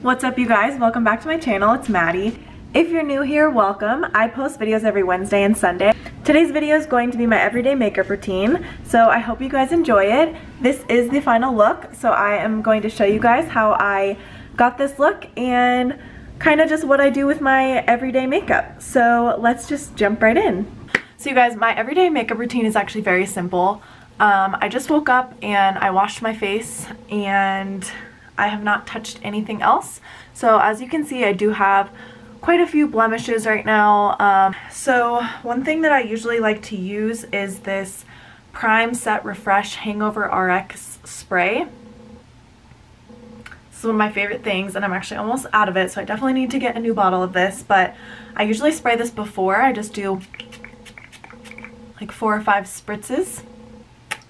What's up, you guys? Welcome back to my channel. It's Maddie. If you're new here, welcome. I post videos every Wednesday and Sunday. Today's video is going to be my everyday makeup routine, so I hope you guys enjoy it. This is the final look, so I am going to show you guys how I got this look and kind of just what I do with my everyday makeup. So let's just jump right in. So you guys, my everyday makeup routine is actually very simple. I just woke up and I washed my face and I have not touched anything else. So as you can see, I do have quite a few blemishes right now. So one thing that I usually like to use is this Prime Set Refresh Hangover RX spray. This is one of my favorite things and I'm actually almost out of it, so I definitely need to get a new bottle of this, but I usually spray this before. I just do like 4 or 5 spritzes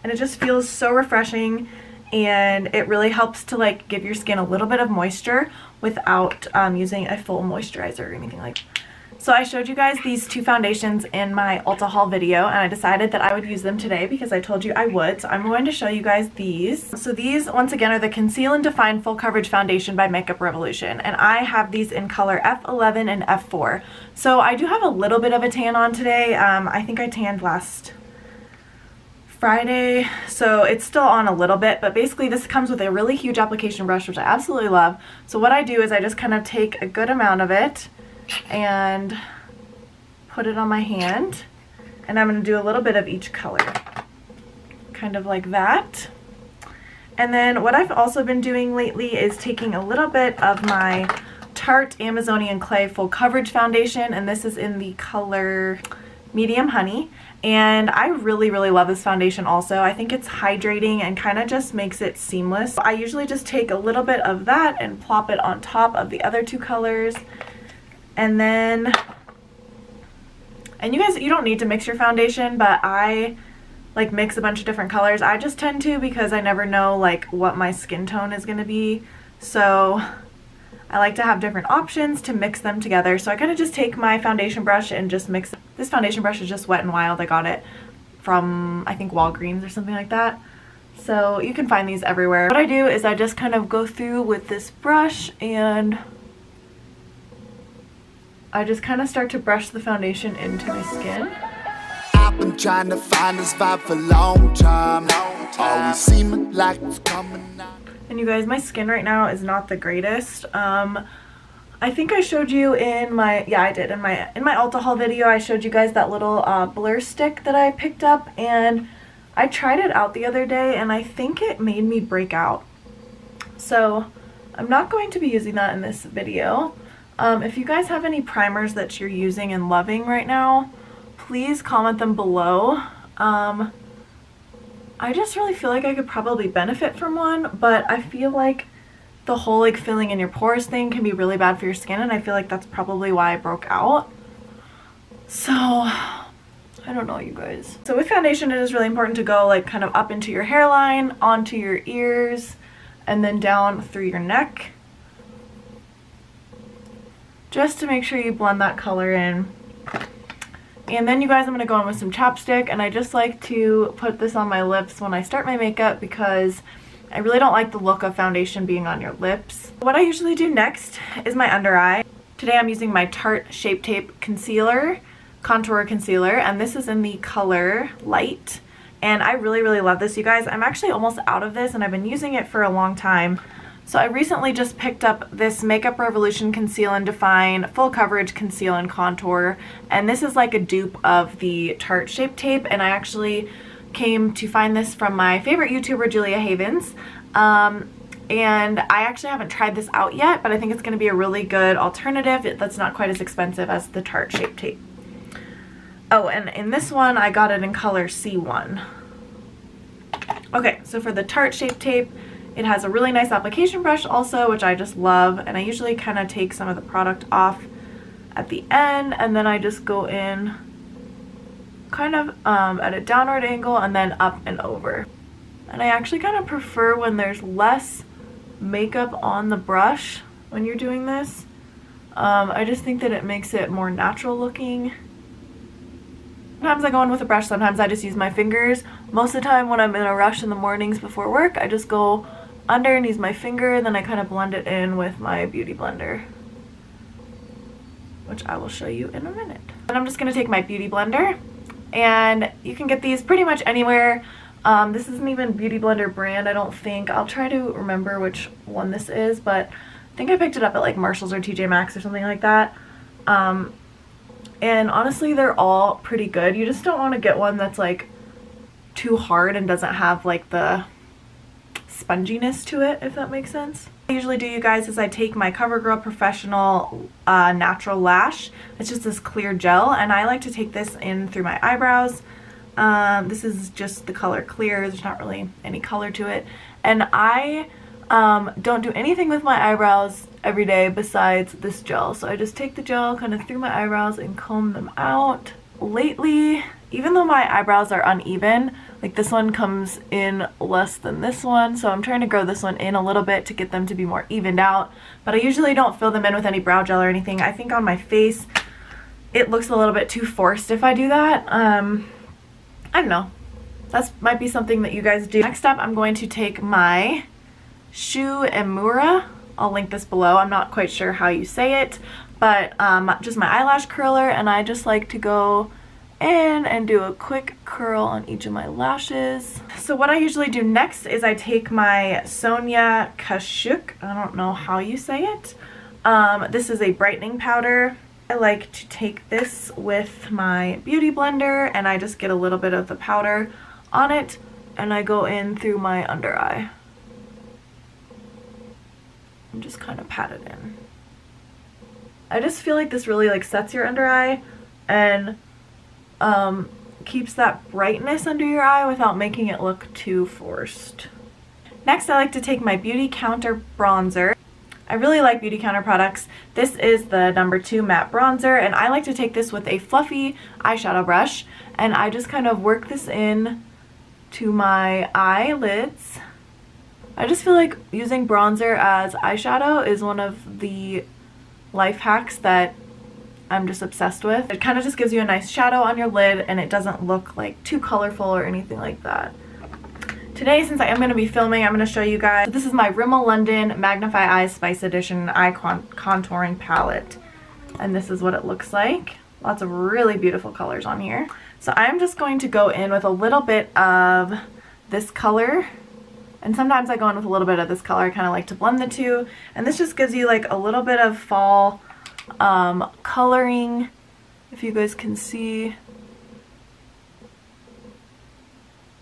and it just feels so refreshing. And it really helps to like give your skin a little bit of moisture without using a full moisturizer or anything like that. So I showed you guys these 2 foundations in my Ulta haul video and I decided that I would use them today because I told you I would. So I'm going to show you guys these. So these once again are the Conceal and Define Full Coverage Foundation by Makeup Revolution, and I have these in color F11 and F4. So I do have a little bit of a tan on today. I think I tanned last Friday, so it's still on a little bit, but basically this comes with a really huge application brush, which I absolutely love. So what I do is I just kind of take a good amount of it and put it on my hand, and I'm going to do a little bit of each color, kind of like that. And then what I've also been doing lately is taking a little bit of my Tart Amazonian Clay Full Coverage Foundation, and this is in the color Medium Honey. And I really love this foundation also. I think it's hydrating and kind of just makes it seamless. I usually just take a little bit of that and plop it on top of the other 2 colors. And then, and you guys, you don't need to mix your foundation, but I like mix a bunch of different colors. I just tend to because I never know like what my skin tone is going to be. So I like to have different options to mix them together. So I kind of just take my foundation brush and just mix it. This foundation brush is just Wet n Wild. I got it from, I think, Walgreens or something like that. So you can find these everywhere. What I do is I just kind of go through with this brush and I just kind of start to brush the foundation into my skin. I've been trying to find this vibe for a long time. Always seeming like it's coming out. And you guys, my skin right now is not the greatest. I think I showed you in my, yeah, I did. In my Ulta haul video, I showed you guys that little blur stick that I picked up, and I tried it out the other day and I think it made me break out. So I'm not going to be using that in this video. If you guys have any primers that you're using and loving right now, please comment them below. I just really feel like I could probably benefit from one, but I feel like the whole like filling in your pores thing can be really bad for your skin, and I feel like that's probably why I broke out. So I don't know, you guys. So with foundation, it is really important to go like kind of up into your hairline, onto your ears, and then down through your neck, just to make sure you blend that color in. And then you guys, I'm going to go in with some chapstick, and I just like to put this on my lips when I start my makeup because I really don't like the look of foundation being on your lips. What I usually do next is my under eye. Today I'm using my Tarte Shape Tape Concealer, Contour Concealer, and this is in the color Light. And I really love this, you guys. I'm actually almost out of this and I've been using it for a long time. So I recently just picked up this Makeup Revolution Conceal and Define Full Coverage Conceal and Contour, and this is like a dupe of the Tarte Shape Tape, and I actually came to find this from my favorite YouTuber, Julia Havens, and I actually haven't tried this out yet, but I think it's going to be a really good alternative that's not quite as expensive as the Tarte Shape Tape. Oh, and in this one I got it in color C1. Okay, so for the Tarte Shape Tape, it has a really nice application brush also, which I just love, and I usually kind of take some of the product off at the end, and then I just go in kind of at a downward angle and then up and over. And I actually kind of prefer when there's less makeup on the brush when you're doing this. I just think that it makes it more natural looking. Sometimes I go in with a brush, sometimes I just use my fingers. Most of the time when I'm in a rush in the mornings before work, I just go under and use my finger, then I kind of blend it in with my beauty blender, which I will show you in a minute. And I'm just going to take my beauty blender, and you can get these pretty much anywhere. This isn't even Beauty Blender brand, I don't think. I'll try to remember which one this is, but I think I picked it up at like Marshall's or TJ Maxx or something like that. And honestly, they're all pretty good. You just don't want to get one that's like too hard and doesn't have like the sponginess to it, if that makes sense. What I usually do, you guys, is I take my CoverGirl Professional Natural Lash. It's just this clear gel, and I like to take this in through my eyebrows. This is just the color clear. There's not really any color to it. And I don't do anything with my eyebrows every day besides this gel. So I just take the gel kind of through my eyebrows and comb them out. Lately, even though my eyebrows are uneven, like this one comes in less than this one, so I'm trying to grow this one in a little bit to get them to be more evened out. But I usually don't fill them in with any brow gel or anything. I think on my face it looks a little bit too forced if I do that. I don't know. That might be something that you guys do. Next up, I'm going to take my Shu Emura. I'll link this below. I'm not quite sure how you say it, but just my eyelash curler, and I just like to go in and do a quick curl on each of my lashes. So what I usually do next is I take my Sonia Kashuk. I don't know how you say it. This is a brightening powder. I like to take this with my beauty blender, and I just get a little bit of the powder on it, and I go in through my under eye and just kind of pat it in. I just feel like this really like sets your under eye and keeps that brightness under your eye without making it look too forced. Next, I like to take my Beauty Counter bronzer. I really like Beauty Counter products. This is the number 2 matte bronzer, and I like to take this with a fluffy eyeshadow brush, and I just kind of work this in to my eyelids. I just feel like using bronzer as eyeshadow is one of the life hacks that I'm just obsessed with. It kind of just gives you a nice shadow on your lid, and it doesn't look like too colorful or anything like that. Today, since I am going to be filming, I'm going to show you guys. This is my Rimmel London Magnify Eyes Spice Edition Eye Contouring Palette. And this is what it looks like. Lots of really beautiful colors on here. So I'm just going to go in with a little bit of this color. And sometimes I go in with a little bit of this color. I kind of like to blend the two. And this just gives you like a little bit of fall coloring, if you guys can see.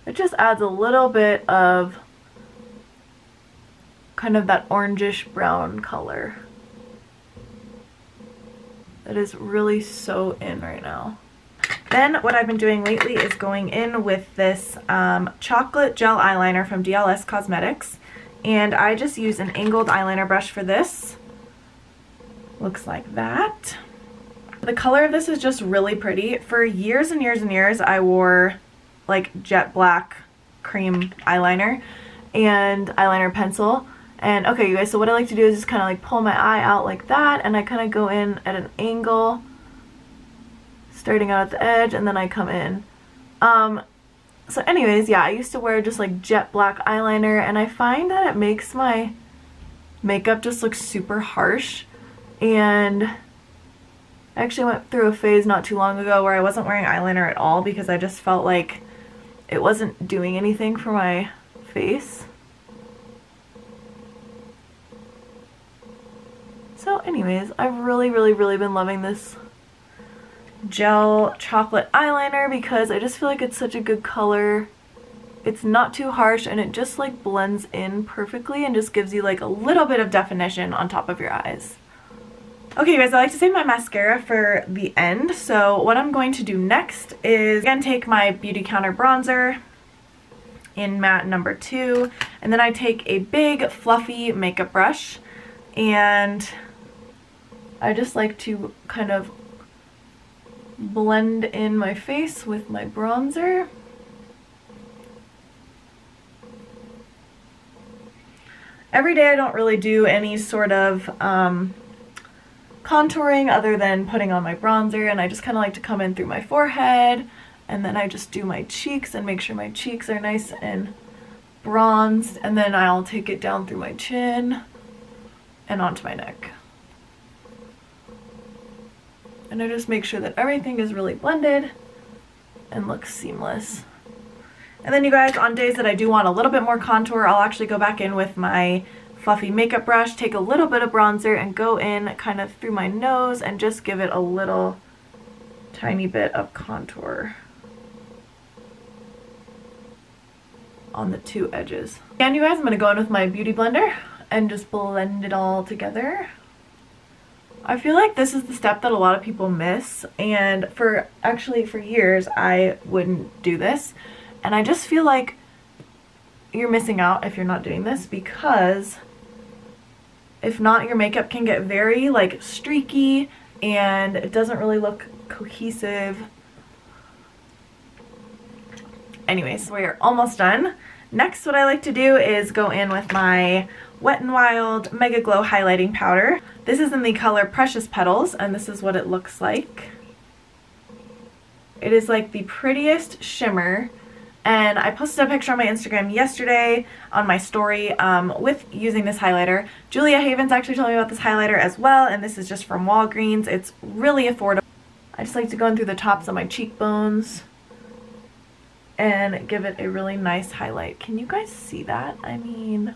It just adds a little bit of kind of that orangish brown color that is really so in right now. Then what I've been doing lately is going in with this chocolate gel eyeliner from DLS Cosmetics, and I just use an angled eyeliner brush for this. Looks like that. The color of this is just really pretty. For years and years and years I wore like jet black cream eyeliner and eyeliner pencil, and okay you guys, so what I like to do is just kind of like pull my eye out like that, and I kind of go in at an angle starting out at the edge, and then I come in. So anyways, yeah, I used to wear just like jet black eyeliner, and I find that it makes my makeup just look super harsh. And I actually went through a phase not too long ago where I wasn't wearing eyeliner at all because I just felt like it wasn't doing anything for my face. So anyways, I've really been loving this gel chocolate eyeliner because I just feel like it's such a good color. It's not too harsh, and it just like blends in perfectly and just gives you like a little bit of definition on top of your eyes. Okay guys, I like to save my mascara for the end, so what I'm going to do next is again take my Beauty Counter bronzer in matte number 2, and then I take a big fluffy makeup brush, and I just like to kind of blend in my face with my bronzer. Every day I don't really do any sort of contouring other than putting on my bronzer, and I just kind of like to come in through my forehead, and then I just do my cheeks and make sure my cheeks are nice and bronzed, and then I'll take it down through my chin and onto my neck. And I just make sure that everything is really blended and looks seamless. And then you guys, on days that I do want a little bit more contour, I'll actually go back in with my fluffy makeup brush, take a little bit of bronzer and go in kind of through my nose and just give it a little tiny bit of contour on the two edges. And you guys, I'm going to go in with my beauty blender and just blend it all together. I feel like this is the step that a lot of people miss, and for years I wouldn't do this, and I just feel like you're missing out if you're not doing this, because if not, your makeup can get very like streaky and it doesn't really look cohesive. Anyways, we're almost done. Next, what I like to do is go in with my Wet n Wild Mega Glow highlighting powder. This is in the color Precious Petals, and this is what it looks like. It is like the prettiest shimmer, and I posted a picture on my Instagram yesterday on my story with using this highlighter. Julia Havens actually told me about this highlighter as well, and this is just from Walgreens. It's really affordable. I just like to go in through the tops of my cheekbones and give it a really nice highlight. Can you guys see that? I mean,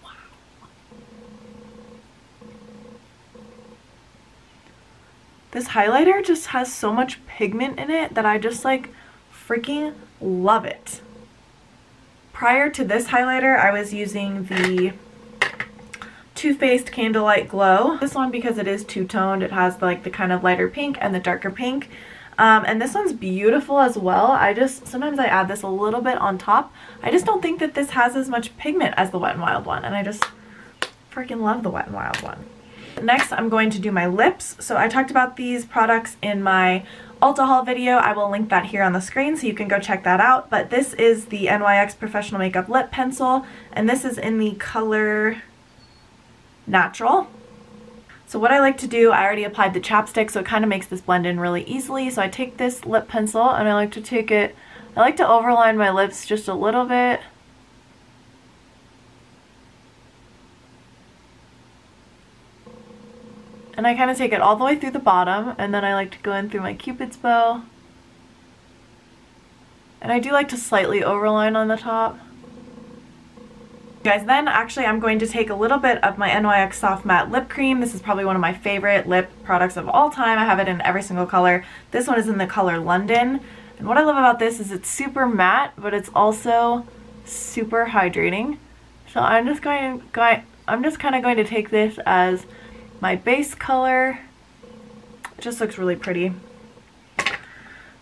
wow. This highlighter just has so much pigment in it that I just like freaking love it. Prior to this highlighter, I was using the Toothpaste Candlelight Glow. This one, because it is two-toned, it has like the kind of lighter pink and the darker pink. And this one's beautiful as well. Sometimes I add this a little bit on top. I just don't think that this has as much pigment as the Wet n Wild one, and I just freaking love the Wet n Wild one. Next, I'm going to do my lips. So I talked about these products in my Ulta haul video. I will link that here on the screen so you can go check that out. But this is the NYX Professional Makeup Lip Pencil, and this is in the color Natural. So what I like to do, I already applied the chapstick, so it kind of makes this blend in really easily. So I take this lip pencil and I like to overline my lips just a little bit. And I kind of take it all the way through the bottom, and then I like to go in through my Cupid's bow. And I do like to slightly overline on the top. Guys, then actually I'm going to take a little bit of my NYX Soft Matte Lip Cream. This is probably one of my favorite lip products of all time. I have it in every single color. This one is in the color London. And what I love about this is it's super matte, but it's also super hydrating. So I'm just kind of going to take this as my base color. It just looks really pretty.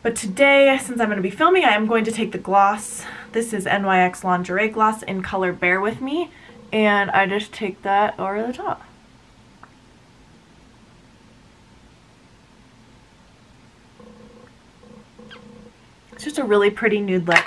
But today, since I'm going to be filming, I am going to take the gloss. This is NYX Lingerie Gloss in color Bear With Me, and I just take that over the top. It's just a really pretty nude lip.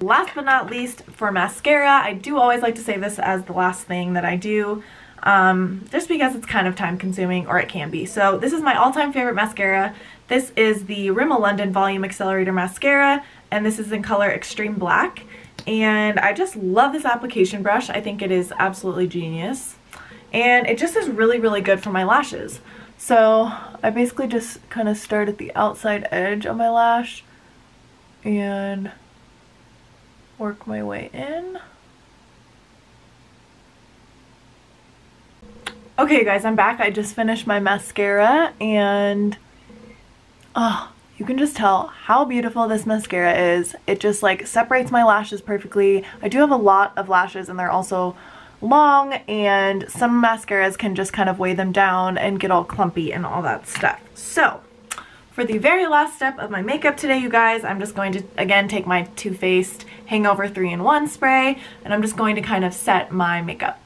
Last but not least, for mascara, I do always like to save this as the last thing that I do. Just because it's kind of time consuming, or it can be. So this is my all-time favorite mascara. This is the Rimmel London Volume Accelerator Mascara, and this is in color Extreme Black. And I just love this application brush. I think it is absolutely genius. And it just is really, really good for my lashes. So I basically just kind of start at the outside edge of my lash and work my way in. Okay guys, I'm back. I just finished my mascara, and oh, you can just tell how beautiful this mascara is. It just like separates my lashes perfectly. I do have a lot of lashes and they're also long, and some mascaras can just kind of weigh them down and get all clumpy and all that stuff. So for the very last step of my makeup today, you guys, I'm just going to again take my Too Faced Hangover 3-in-1 spray, and I'm just going to kind of set my makeup.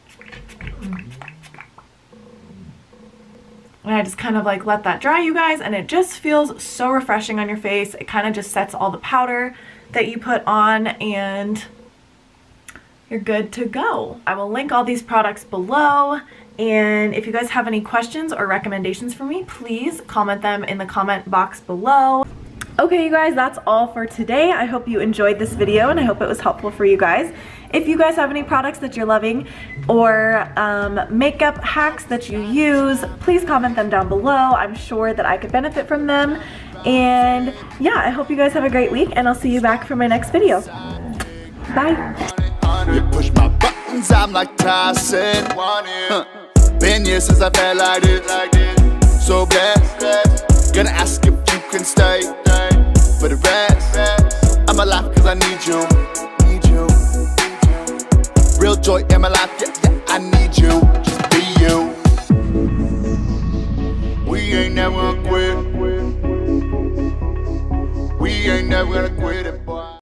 And I just kind of like let that dry, you guys, and it just feels so refreshing on your face. It kind of just sets all the powder that you put on, and you're good to go. I will link all these products below, and if you guys have any questions or recommendations for me, please comment them in the comment box below. Okay, you guys, that's all for today. I hope you enjoyed this video and I hope it was helpful for you guys. If you guys have any products that you're loving or makeup hacks that you use, please comment them down below. I'm sure that I could benefit from them. And yeah, I hope you guys have a great week and I'll see you back for my next video. Bye. You push my buttons, I'm like Tyson. Been years since I felt like this. So blessed. Gonna ask if you can stay. For the rest, I'm alive cause I need you. Real joy in my life, yeah.